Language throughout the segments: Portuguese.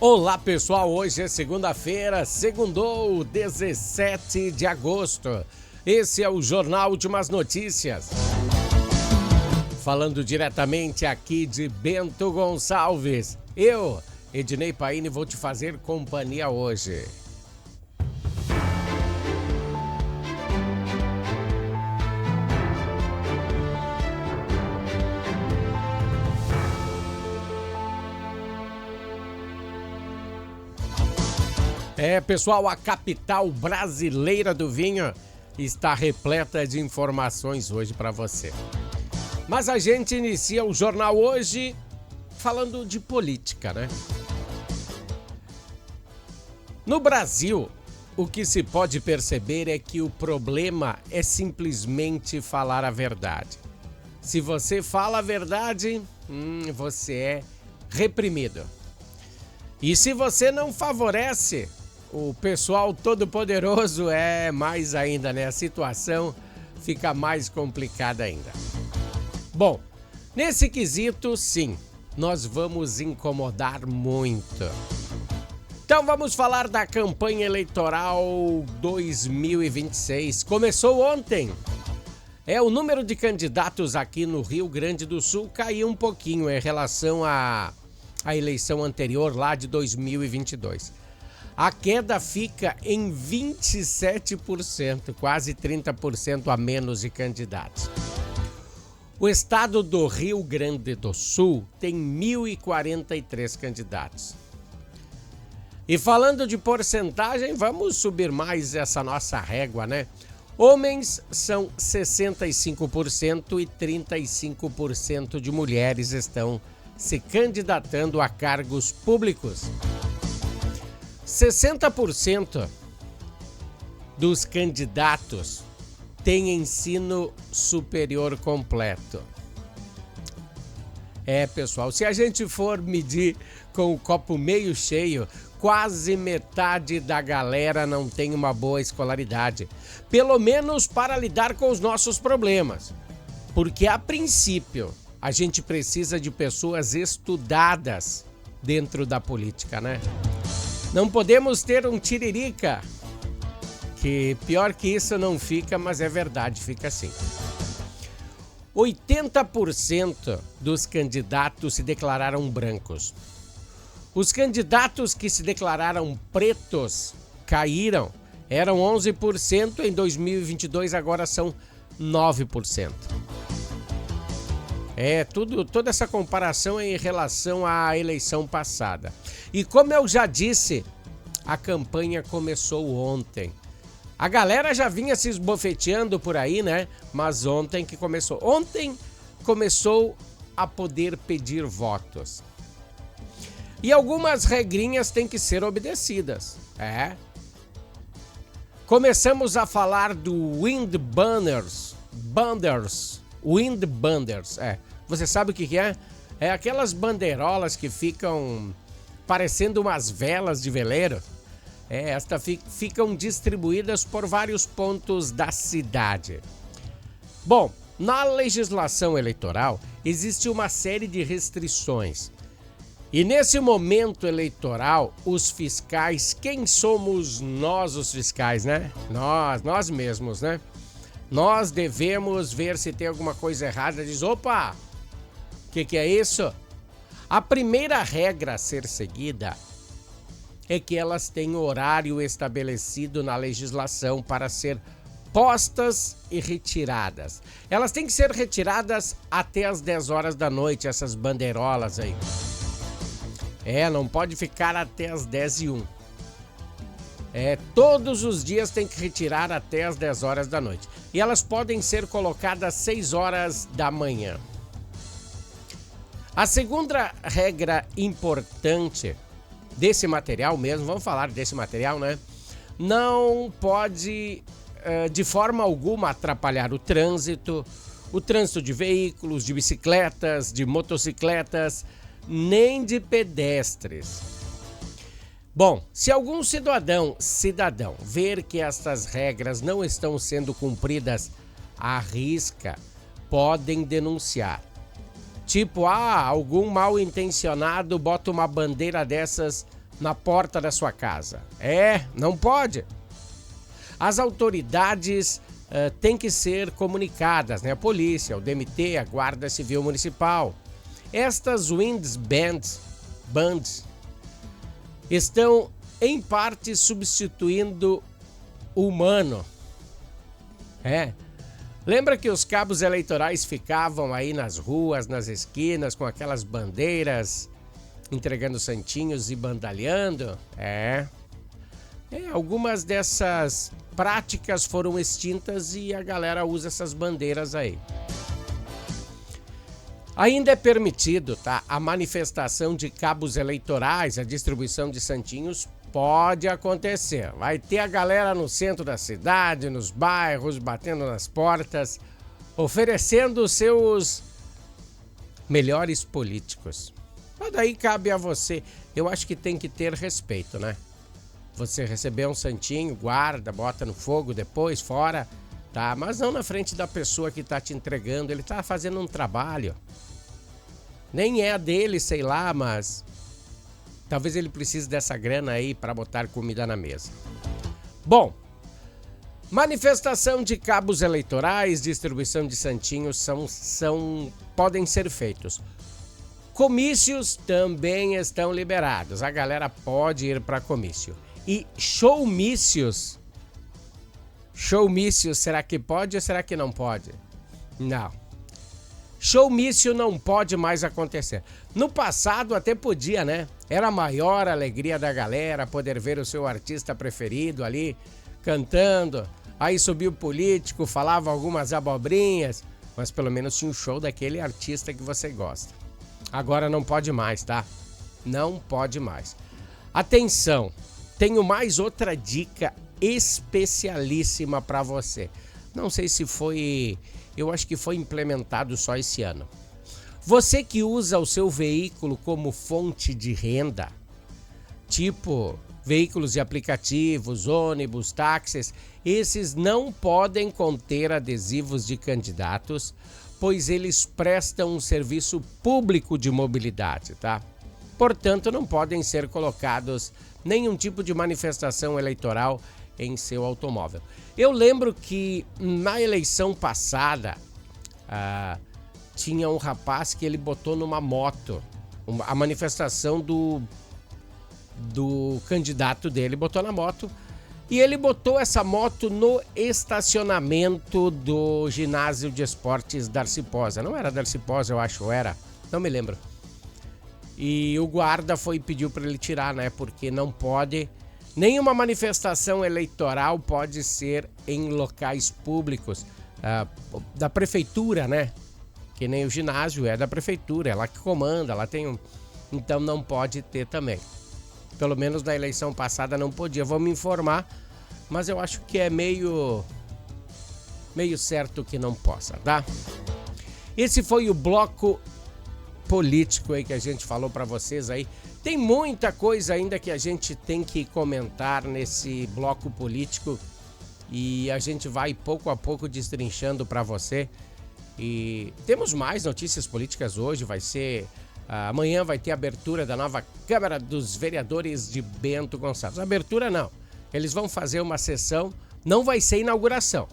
Olá pessoal, hoje é segunda-feira, segundou 17 de agosto. Esse é o Jornal Últimas Notícias. Falando diretamente aqui de Bento Gonçalves, eu, Ednei Paine, vou te fazer companhia hoje. Pessoal, a capital brasileira do vinho está repleta de informações hoje para você. Mas a gente inicia o jornal hoje falando de política, né? No Brasil, o que se pode perceber é que o problema é simplesmente falar a verdade. Se você fala a verdade, você é reprimido. E se você não favorece o pessoal todo-poderoso, mais ainda, né? A situação fica mais complicada ainda. Bom, nesse quesito, sim, nós vamos incomodar muito. Então vamos falar da campanha eleitoral 2026. Começou ontem. O número de candidatos aqui no Rio Grande do Sul caiu um pouquinho em relação à eleição anterior, lá de 2022. A queda fica em 27%, quase 30% a menos de candidatos. O estado do Rio Grande do Sul tem 1.043 candidatos. E falando de porcentagem, vamos subir mais essa nossa régua, né? Homens são 65% e 35% de mulheres estão se candidatando a cargos públicos. 60% dos candidatos têm ensino superior completo. Pessoal, se a gente for medir com o copo meio cheio, quase metade da galera não tem uma boa escolaridade. Pelo menos para lidar com os nossos problemas. Porque, a princípio, a gente precisa de pessoas estudadas dentro da política, né? Não podemos ter um tiririca, que pior que isso não fica, mas é verdade, fica assim. 80% dos candidatos se declararam brancos. Os candidatos que se declararam pretos caíram. Eram 11% em 2022, agora são 9%. Toda essa comparação é em relação à eleição passada. E como eu já disse, a campanha começou ontem. A galera já vinha se esbofeteando por aí, né? Mas ontem começou a poder pedir votos. E algumas regrinhas têm que ser obedecidas. Começamos a falar do Wind Banners. Wind Banners. Você sabe o que é? É aquelas bandeirolas que ficam parecendo umas velas de veleiro. Estas ficam distribuídas por vários pontos da cidade. Bom, na legislação eleitoral existe uma série de restrições. E nesse momento eleitoral, os fiscais, quem somos nós os fiscais, né? Nós mesmos, né? Nós devemos ver se tem alguma coisa errada. Diz, opa, o que é isso? A primeira regra a ser seguida é que elas têm horário estabelecido na legislação para ser postas e retiradas. Elas têm que ser retiradas até as 10 horas da noite, essas bandeirolas aí. Não pode ficar até as 10h01. Todos os dias tem que retirar até as 10 horas da noite. E elas podem ser colocadas às 6 horas da manhã. A segunda regra importante desse material mesmo, vamos falar desse material, né? Não pode, de forma alguma, atrapalhar o trânsito de veículos, de bicicletas, de motocicletas, nem de pedestres. Bom, se algum cidadão ver que estas regras não estão sendo cumpridas à risca, podem denunciar. Tipo, algum mal intencionado bota uma bandeira dessas na porta da sua casa. Não pode. As autoridades têm que ser comunicadas, né? A polícia, o DMT, a Guarda Civil Municipal. Estas bands estão, em parte, substituindo o humano. Lembra que os cabos eleitorais ficavam aí nas ruas, nas esquinas, com aquelas bandeiras, entregando santinhos e bandalhando? Algumas dessas práticas foram extintas e a galera usa essas bandeiras aí. Ainda é permitido, tá? A manifestação de cabos eleitorais, a distribuição de santinhos pode acontecer. Vai ter a galera no centro da cidade, nos bairros, batendo nas portas, oferecendo os seus melhores políticos. Mas daí cabe a você. Eu acho que tem que ter respeito, né? Você receber um santinho, guarda, bota no fogo, depois fora, tá? Mas não na frente da pessoa que tá te entregando. Ele tá fazendo um trabalho. Nem é a dele, sei lá, mas talvez ele precise dessa grana aí para botar comida na mesa. Bom, manifestação de cabos eleitorais, distribuição de santinhos podem ser feitos. Comícios também estão liberados. A galera pode ir para comício. E showmícios, será que pode ou será que não pode? Não. Showmício não pode mais acontecer. No passado até podia, né? Era a maior alegria da galera poder ver o seu artista preferido ali cantando. Aí subia o político, falava algumas abobrinhas, mas pelo menos tinha um show daquele artista que você gosta. Agora não pode mais, tá? Não pode mais. Atenção, tenho mais outra dica especialíssima para você. Não sei se foi... Eu acho que foi implementado só esse ano. Você que usa o seu veículo como fonte de renda, tipo veículos de aplicativos, ônibus, táxis, esses não podem conter adesivos de candidatos, pois eles prestam um serviço público de mobilidade, tá? Portanto, não podem ser colocados nenhum tipo de manifestação eleitoral em seu automóvel. Eu lembro que na eleição passada tinha um rapaz que ele botou numa moto a manifestação do candidato dele, botou na moto e ele botou essa moto no estacionamento do ginásio de esportes Darcy Posa. Não era Darcy Posa, eu acho, era, não me lembro. E o guarda foi e pediu para ele tirar, né? Porque não pode. Nenhuma manifestação eleitoral pode ser em locais públicos da prefeitura, né? Que nem o ginásio é da prefeitura, ela que comanda, ela tem um... Então não pode ter também. Pelo menos na eleição passada não podia. Vou me informar, mas eu acho que é meio certo que não possa, tá? Esse foi o bloco político aí que a gente falou para vocês aí. Tem muita coisa ainda que a gente tem que comentar nesse bloco político e a gente vai pouco a pouco destrinchando para você. E temos mais notícias políticas hoje, vai ser... amanhã vai ter a abertura da nova Câmara dos Vereadores de Bento Gonçalves. Abertura não, eles vão fazer uma sessão, não vai ser inauguração.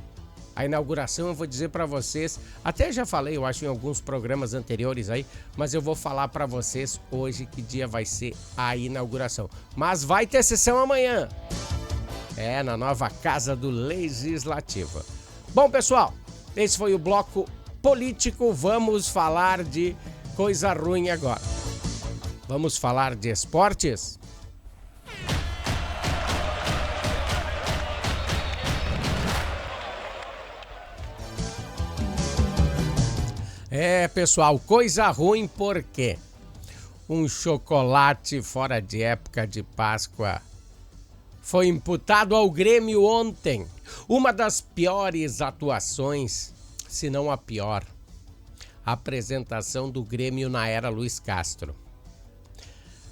A inauguração eu vou dizer para vocês, até já falei, eu acho, em alguns programas anteriores aí, mas eu vou falar para vocês hoje que dia vai ser a inauguração. Mas vai ter sessão amanhã. Na nova Casa do Legislativo. Bom, pessoal, esse foi o bloco político. Vamos falar de coisa ruim agora. Vamos falar de esportes? Pessoal, coisa ruim porque um chocolate fora de época de Páscoa foi imputado ao Grêmio ontem. Uma das piores atuações, se não a pior, apresentação do Grêmio na era Luiz Castro.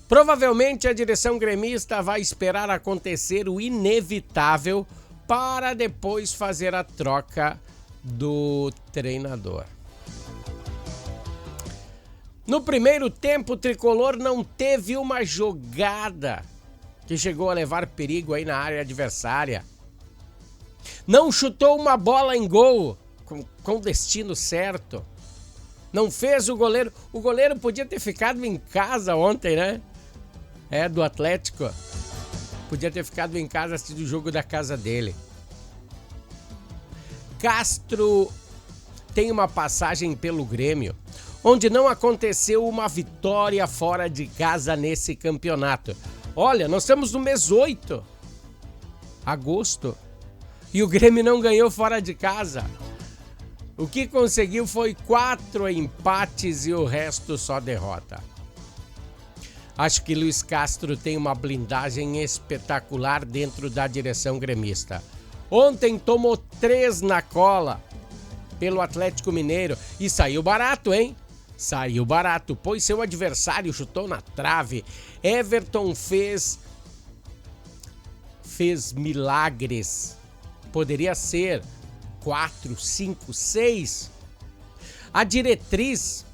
Provavelmente a direção gremista vai esperar acontecer o inevitável para depois fazer a troca do treinador. No primeiro tempo, o tricolor não teve uma jogada que chegou a levar perigo aí na área adversária. Não chutou uma bola em gol com destino certo. Não fez o goleiro. O goleiro podia ter ficado em casa ontem, né? Do Atlético. Podia ter ficado em casa assistindo o jogo da casa dele. Castro tem uma passagem pelo Grêmio, onde não aconteceu uma vitória fora de casa nesse campeonato. Olha, nós estamos no mês 8, agosto, e o Grêmio não ganhou fora de casa. O que conseguiu foi 4 empates e o resto só derrota. Acho que Luiz Castro tem uma blindagem espetacular dentro da direção gremista. Ontem tomou 3 na cola pelo Atlético Mineiro e saiu barato, hein? Saiu barato, pois seu adversário chutou na trave. Everton fez milagres. Poderia ser 4, 5, 6. A diretriz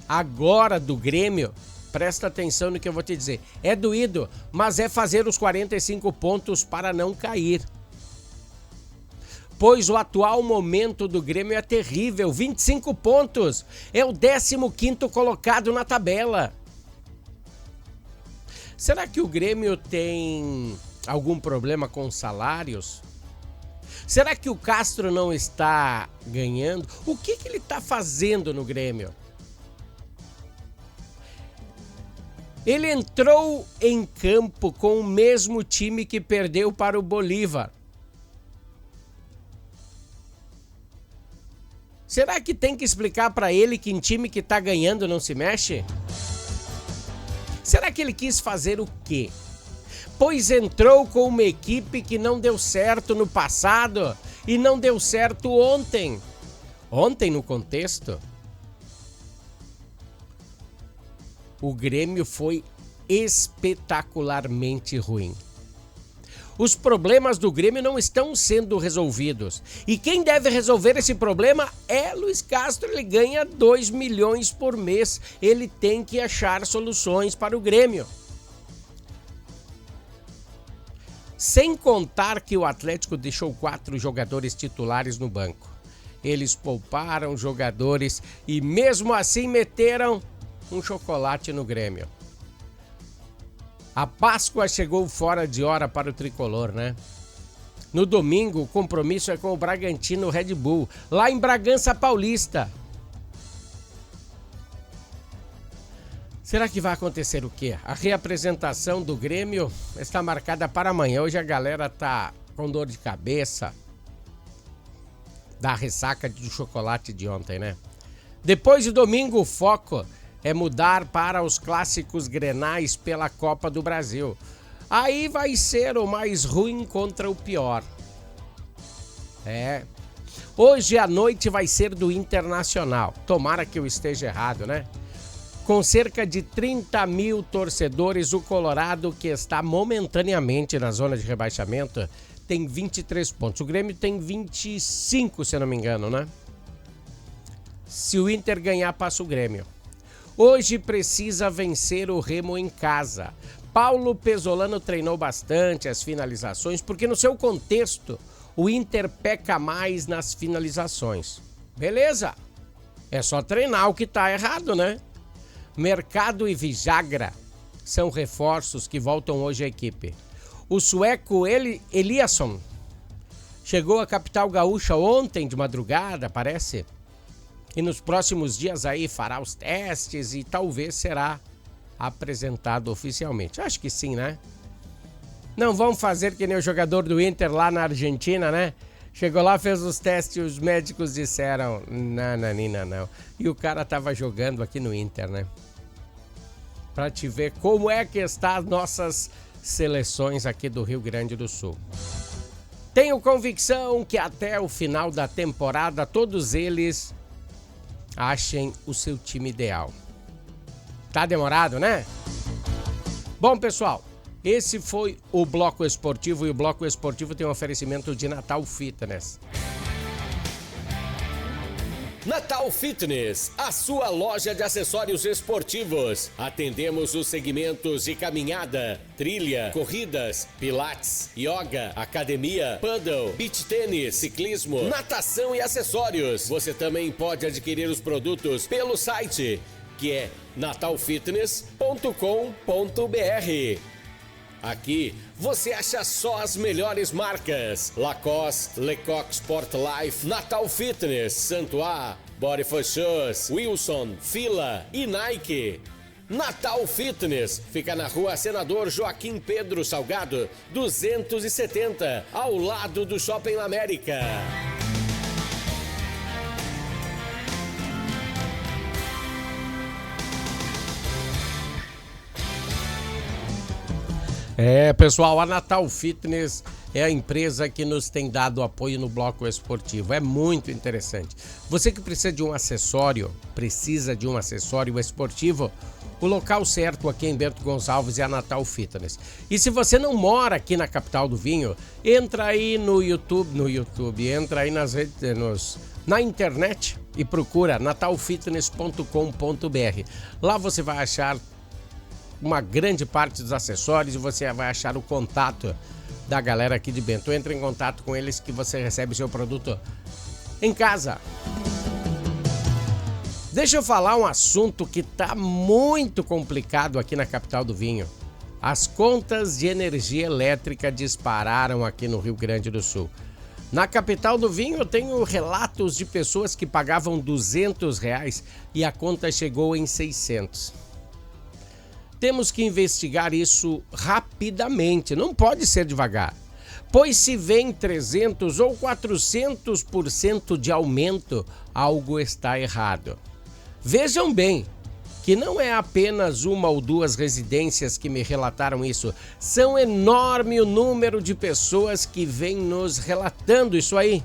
agora do Grêmio, presta atenção no que eu vou te dizer, é doído, mas é fazer os 45 pontos para não cair. Pois o atual momento do Grêmio é terrível, 25 pontos, é o 15º colocado na tabela. Será que o Grêmio tem algum problema com salários? Será que o Castro não está ganhando? O que ele está fazendo no Grêmio? Ele entrou em campo com o mesmo time que perdeu para o Bolívar. Será que tem que explicar para ele que em time que tá ganhando não se mexe? Será que ele quis fazer o quê? Pois entrou com uma equipe que não deu certo no passado e não deu certo ontem. Ontem, no contexto, o Grêmio foi espetacularmente ruim. Os problemas do Grêmio não estão sendo resolvidos. E quem deve resolver esse problema é Luiz Castro. Ele ganha 2 milhões por mês. Ele tem que achar soluções para o Grêmio. Sem contar que o Atlético deixou 4 jogadores titulares no banco. Eles pouparam jogadores e mesmo assim meteram um chocolate no Grêmio. A Páscoa chegou fora de hora para o tricolor, né? No domingo, o compromisso é com o Bragantino Red Bull, lá em Bragança Paulista. Será que vai acontecer o quê? A reapresentação do Grêmio está marcada para amanhã. Hoje a galera tá com dor de cabeça da ressaca do chocolate de ontem, né? Depois de domingo, o foco é mudar para os clássicos grenais pela Copa do Brasil. Aí vai ser o mais ruim contra o pior. Hoje à noite vai ser do Internacional. Tomara que eu esteja errado, né? Com cerca de 30 mil torcedores, o Colorado, que está momentaneamente na zona de rebaixamento, tem 23 pontos. O Grêmio tem 25, se eu não me engano, né? Se o Inter ganhar, passa o Grêmio. Hoje precisa vencer o Remo em casa. Paulo Pesolano treinou bastante as finalizações, porque no seu contexto, o Inter peca mais nas finalizações. Beleza? É só treinar o que tá errado, né? Mercado e Vijagra são reforços que voltam hoje à equipe. O sueco Eliasson chegou à capital gaúcha ontem de madrugada, parece. E nos próximos dias aí fará os testes e talvez será apresentado oficialmente. Acho que sim, né? Não vão fazer que nem o jogador do Inter lá na Argentina, né? Chegou lá, fez os testes e os médicos disseram não. E o cara tava jogando aqui no Inter, né? Pra te ver como é que estão as nossas seleções aqui do Rio Grande do Sul. Tenho convicção que até o final da temporada todos eles achem o seu time ideal. Tá demorado, né? Bom, pessoal, esse foi o Bloco Esportivo e o Bloco Esportivo tem um oferecimento de Natal Fitness. Natal Fitness, a sua loja de acessórios esportivos. Atendemos os segmentos de caminhada, trilha, corridas, pilates, yoga, academia, paddle, beach tênis, ciclismo, natação e acessórios. Você também pode adquirir os produtos pelo site, que é natalfitness.com.br. Aqui você acha só as melhores marcas: Lacoste, Lecoq Sport Life, Natal Fitness, Santois, Body for Shoes, Wilson, Fila e Nike. Natal Fitness fica na rua Senador Joaquim Pedro Salgado, 270, ao lado do Shopping América. Pessoal, a Natal Fitness é a empresa que nos tem dado apoio no bloco esportivo. É muito interessante. Você que precisa de um acessório esportivo, o local certo aqui em Bento Gonçalves é a Natal Fitness. E se você não mora aqui na capital do vinho, entra aí no YouTube, entra aí na internet e procura natalfitness.com.br. Lá você vai achar uma grande parte dos acessórios e você vai achar o contato da galera aqui de Bento. Entre em contato com eles que você recebe seu produto em casa. Deixa eu falar um assunto que tá muito complicado aqui na capital do vinho. As contas de energia elétrica dispararam aqui no Rio Grande do Sul. Na capital do vinho eu tenho relatos de pessoas que pagavam R$200 e a conta chegou em 600. Temos que investigar isso rapidamente, não pode ser devagar, pois se vem 300 ou 400% de aumento, algo está errado. Vejam bem que não é apenas uma ou duas residências que me relataram isso, são enorme o número de pessoas que vêm nos relatando isso aí.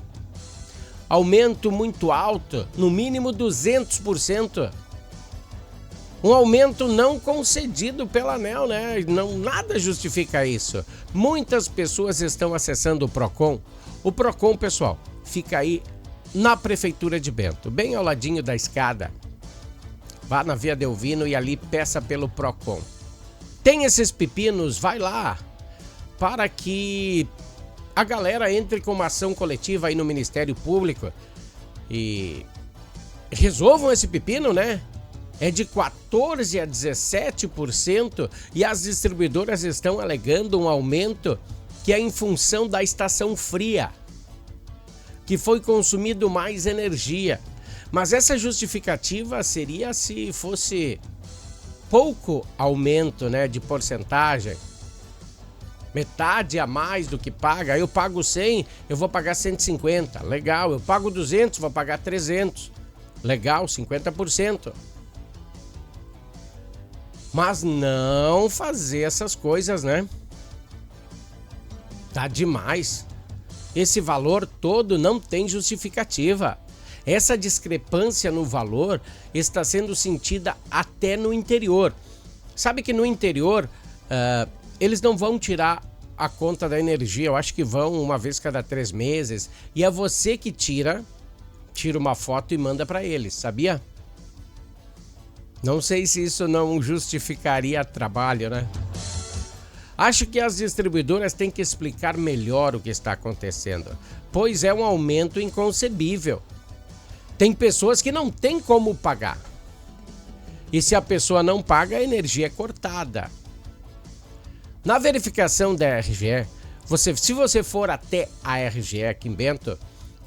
Aumento muito alto, no mínimo 200%. Um aumento não concedido pela ANEEL, né? Nada justifica isso. Muitas pessoas estão acessando o Procon. O Procon, pessoal, fica aí na Prefeitura de Bento, bem ao ladinho da escada. Vá na Via Delvino e ali peça pelo Procon. Tem esses pepinos, vai lá, para que a galera entre com uma ação coletiva aí no Ministério Público e resolvam esse pepino, né? É de 14% a 17% e as distribuidoras estão alegando um aumento que é em função da estação fria, que foi consumido mais energia. Mas essa justificativa seria se fosse pouco aumento, né, de porcentagem. Metade a mais do que paga. Eu pago 100, eu vou pagar 150. Legal. Eu pago 200, vou pagar 300. Legal, 50%. Mas não fazer essas coisas, né? Tá demais. Esse valor todo não tem justificativa. Essa discrepância no valor está sendo sentida até no interior. Sabe que no interior eles não vão tirar a conta da energia. Eu acho que vão uma vez cada 3 meses. E é você que tira uma foto e manda para eles, sabia? Não sei se isso não justificaria trabalho, né? Acho que as distribuidoras têm que explicar melhor o que está acontecendo, pois é um aumento inconcebível. Tem pessoas que não têm como pagar. E se a pessoa não paga, a energia é cortada. Na verificação da RGE, se você for até a RGE aqui em Bento,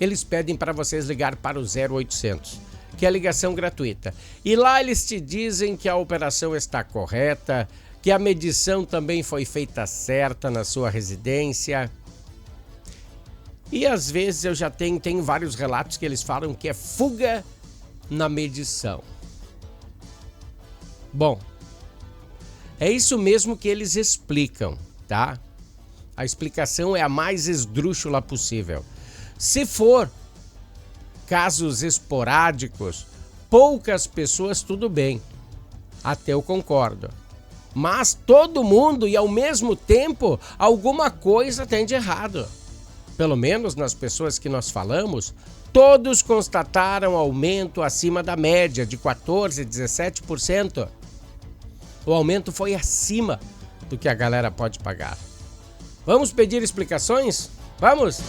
eles pedem para vocês ligar para o 0800. Que é a ligação gratuita. E lá eles te dizem que a operação está correta, que a medição também foi feita certa na sua residência. E às vezes eu já tenho vários relatos que eles falam que é fuga na medição. Bom, é isso mesmo que eles explicam, tá? A explicação é a mais esdrúxula possível. Se for casos esporádicos, poucas pessoas, tudo bem. Até eu concordo. Mas todo mundo e ao mesmo tempo, alguma coisa tem de errado. Pelo menos nas pessoas que nós falamos, Todos constataram aumento acima da média de 14%, 17%. O aumento foi acima do que a galera pode pagar. Vamos pedir explicações? Vamos?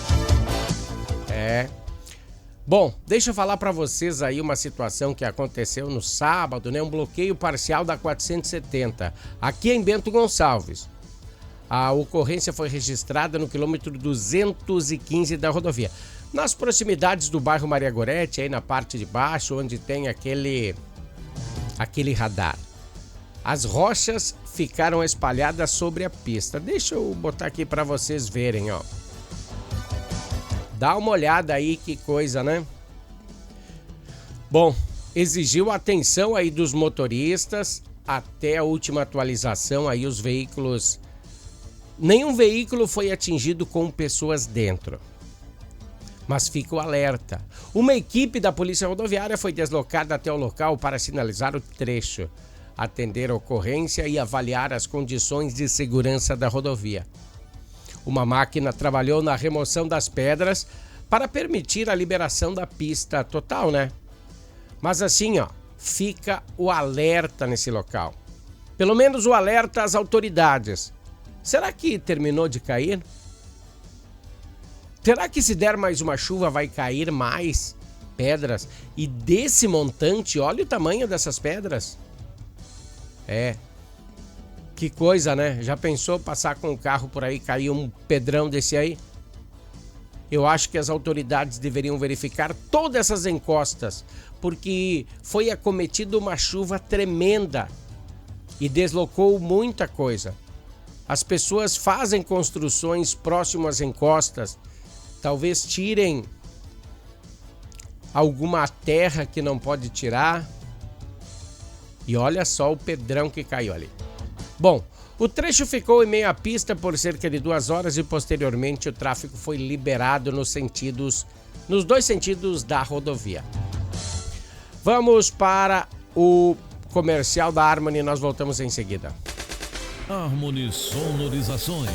Bom, deixa eu falar para vocês aí uma situação que aconteceu no sábado, né? Um bloqueio parcial da 470, aqui em Bento Gonçalves. A ocorrência foi registrada no quilômetro 215 da rodovia, nas proximidades do bairro Maria Gorete, aí na parte de baixo, onde tem aquele radar. As rochas ficaram espalhadas sobre a pista. Deixa eu botar aqui para vocês verem, ó. Dá uma olhada aí, que coisa, né? Bom, exigiu atenção aí dos motoristas. Até a última atualização aí os veículos... Nenhum veículo foi atingido com pessoas dentro. Mas fica o alerta. Uma equipe da Polícia Rodoviária foi deslocada até o local para sinalizar o trecho, atender a ocorrência e avaliar as condições de segurança da rodovia. Uma máquina trabalhou na remoção das pedras para permitir a liberação da pista total, né? Mas assim, ó, fica o alerta nesse local. Pelo menos o alerta às autoridades. Será que terminou de cair? Será que se der mais uma chuva vai cair mais pedras? E desse montante, olha o tamanho dessas pedras. Que coisa, né? Já pensou passar com o carro por aí, cair um pedrão desse aí? Eu acho que as autoridades deveriam verificar todas essas encostas, porque foi acometida uma chuva tremenda e deslocou muita coisa. As pessoas fazem construções próximas às encostas, talvez tirem alguma terra que não pode tirar. E olha só o pedrão que caiu ali. Bom, o trecho ficou em meio à pista por cerca de 2 horas e posteriormente o tráfego foi liberado nos dois sentidos da rodovia. Vamos para o comercial da Harmony, nós voltamos em seguida. Harmony Sonorizações.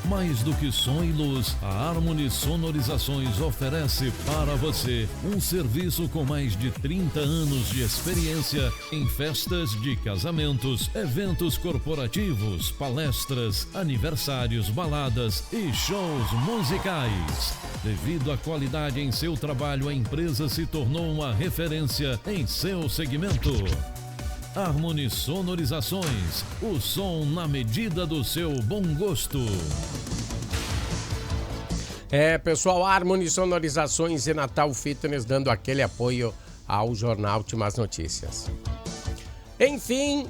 Mais do que som e luz, a Harmony Sonorizações oferece para você um serviço com mais de 30 anos de experiência em festas de casamentos, eventos corporativos, palestras, aniversários, baladas e shows musicais. Devido à qualidade em seu trabalho, a empresa se tornou uma referência em seu segmento. Harmony Sonorizações, o som na medida do seu bom gosto. Pessoal, Harmony Sonorizações e Natal Fitness dando aquele apoio ao Jornal Últimas Notícias. Enfim,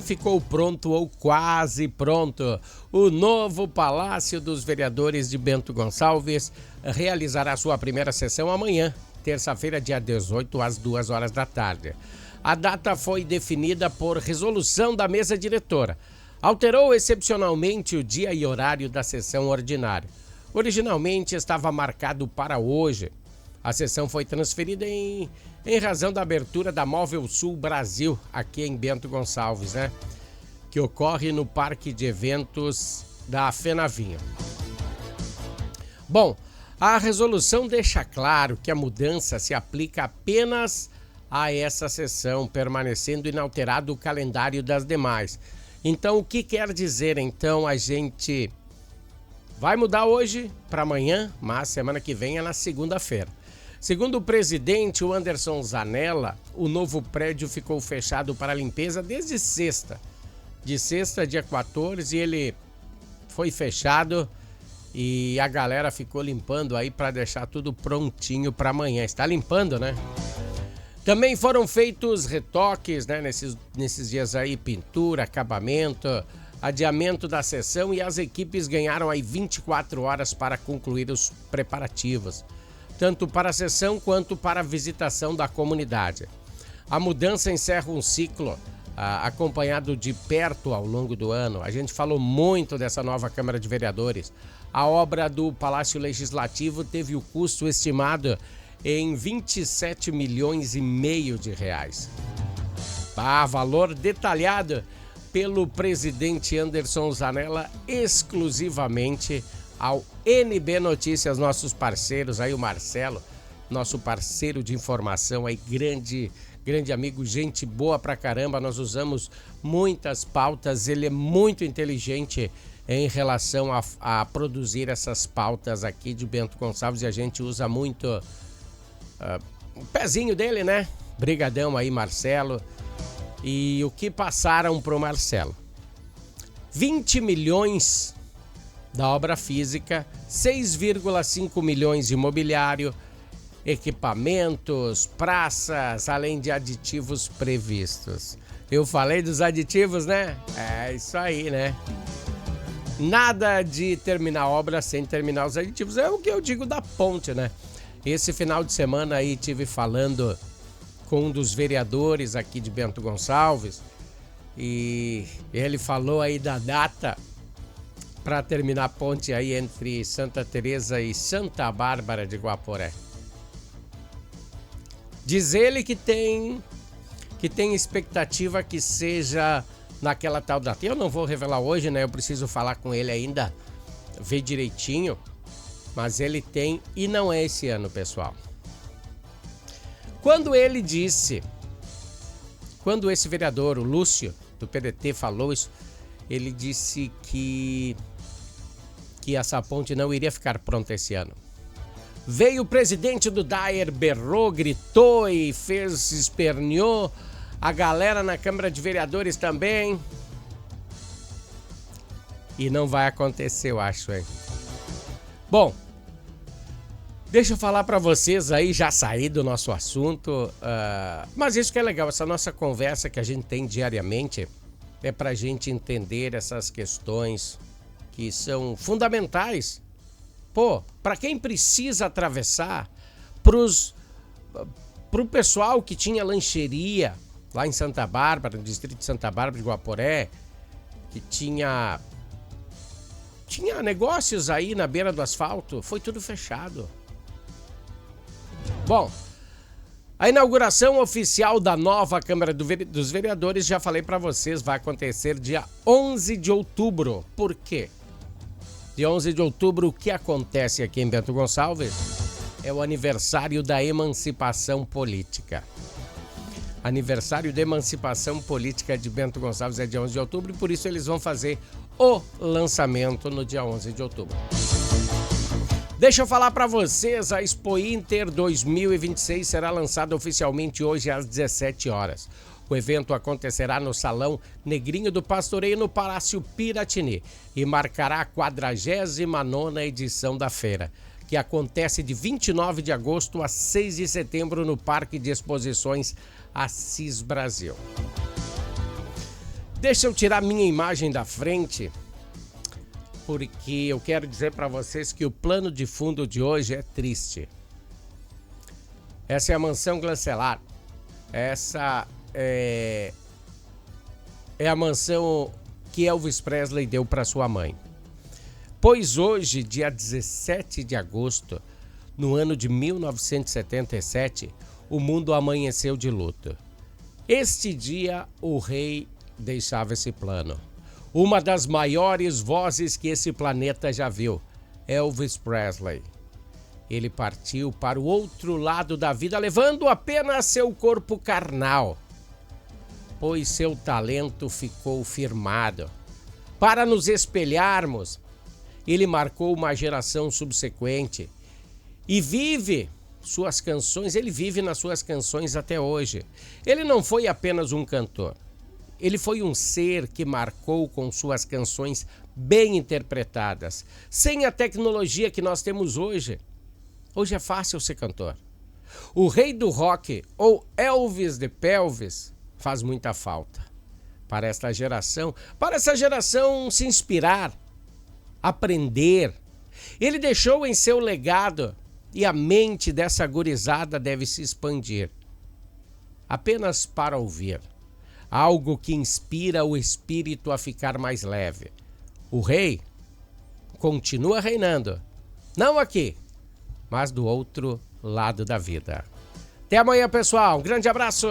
ficou pronto ou quase pronto. O novo Palácio dos Vereadores de Bento Gonçalves realizará sua primeira sessão amanhã, terça-feira, dia 18, às 2 horas da tarde. A data foi definida por resolução da mesa diretora. Alterou excepcionalmente o dia e horário da sessão ordinária. Originalmente estava marcado para hoje. A sessão foi transferida em razão da abertura da Móvel Sul Brasil, aqui em Bento Gonçalves, né? Que ocorre no Parque de Eventos da Fenavinha. Bom, a resolução deixa claro que a mudança se aplica apenas a essa sessão, permanecendo inalterado o calendário das demais. Então, o que quer dizer? Então, a gente vai mudar hoje para amanhã, mas semana que vem é na segunda-feira. Segundo o presidente, o Anderson Zanella, o novo prédio ficou fechado para limpeza desde sexta. De sexta, dia 14, ele foi fechado e a galera ficou limpando aí para deixar tudo prontinho para amanhã. Está limpando, né? Também foram feitos retoques, né, nesses dias aí, pintura, acabamento, adiamento da sessão, e as equipes ganharam aí 24 horas para concluir os preparativos, tanto para a sessão quanto para a visitação da comunidade. A mudança encerra um ciclo acompanhado de perto ao longo do ano. A gente falou muito dessa nova Câmara de Vereadores. A obra do Palácio Legislativo teve o custo estimado em 27 milhões e meio de reais. Valor detalhado pelo presidente Anderson Zanella exclusivamente ao NB Notícias, nossos parceiros aí, o Marcelo, nosso parceiro de informação aí, grande amigo, gente boa pra caramba. Nós usamos muitas pautas, ele é muito inteligente em relação a produzir essas pautas aqui de Bento Gonçalves e a gente usa muito o pezinho dele, né? Brigadão aí, Marcelo. E o que passaram pro Marcelo? 20 milhões da obra física, 6,5 milhões de imobiliário, equipamentos, praças, além de aditivos previstos. Eu falei dos aditivos, né? É isso aí, né? Nada de terminar a obra sem terminar os aditivos. É o que eu digo da ponte, né? Esse final de semana aí tive falando com um dos vereadores aqui de Bento Gonçalves e ele falou aí da data para terminar a ponte aí entre Santa Teresa e Santa Bárbara de Guaporé. Diz ele que tem expectativa que seja naquela tal data. Eu não vou revelar hoje, né? Eu preciso falar com ele ainda, ver direitinho. Mas ele tem e não é esse ano, pessoal. Quando esse vereador, o Lúcio, do PDT, falou isso, ele disse que essa ponte não iria ficar pronta esse ano. Veio o presidente do Daier, berrou, gritou e esperneou. A galera na Câmara de Vereadores também. E não vai acontecer, eu acho, hein? Bom, deixa eu falar pra vocês aí, já saí do nosso assunto, mas isso que é legal, essa nossa conversa que a gente tem diariamente é pra gente entender essas questões que são fundamentais. Pô, pra quem precisa atravessar, pro pessoal que tinha lancheria lá em Santa Bárbara, no distrito de Santa Bárbara de Guaporé, que tinha negócios aí na beira do asfalto, foi tudo fechado. Bom, a inauguração oficial da nova Câmara dos Vereadores, já falei para vocês, vai acontecer dia 11 de outubro. Por quê? Dia 11 de outubro, o que acontece aqui em Bento Gonçalves é o aniversário da emancipação política. Aniversário da emancipação política de Bento Gonçalves é dia 11 de outubro e por isso eles vão fazer o lançamento no dia 11 de outubro. Deixa eu falar para vocês, a Expo Inter 2026 será lançada oficialmente hoje às 17 horas. O evento acontecerá no Salão Negrinho do Pastoreio, no Palácio Piratini, e marcará a 49ª edição da feira, que acontece de 29 de agosto a 6 de setembro no Parque de Exposições Assis Brasil. Deixa eu tirar minha imagem da frente, porque eu quero dizer para vocês que o plano de fundo de hoje é triste. Essa é a mansão Glancelar. Essa é a mansão que Elvis Presley deu para sua mãe. Pois hoje, dia 17 de agosto, no ano de 1977, o mundo amanheceu de luto. Este dia, o rei deixava esse plano. Uma das maiores vozes que esse planeta já viu, Elvis Presley. Ele partiu para o outro lado da vida, levando apenas seu corpo carnal, pois seu talento ficou firmado. Para nos espelharmos, ele marcou uma geração subsequente e vive suas canções, ele vive nas suas canções até hoje. Ele não foi apenas um cantor, ele foi um ser que marcou com suas canções bem interpretadas. Sem a tecnologia que nós temos hoje, hoje é fácil ser cantor. O rei do rock, ou Elvis de Pelvis, faz muita falta para essa geração se inspirar, aprender. Ele deixou em seu legado e a mente dessa gurizada deve se expandir. Apenas para ouvir. Algo que inspira o espírito a ficar mais leve. O rei continua reinando. Não aqui, mas do outro lado da vida. Até amanhã, pessoal. Um grande abraço.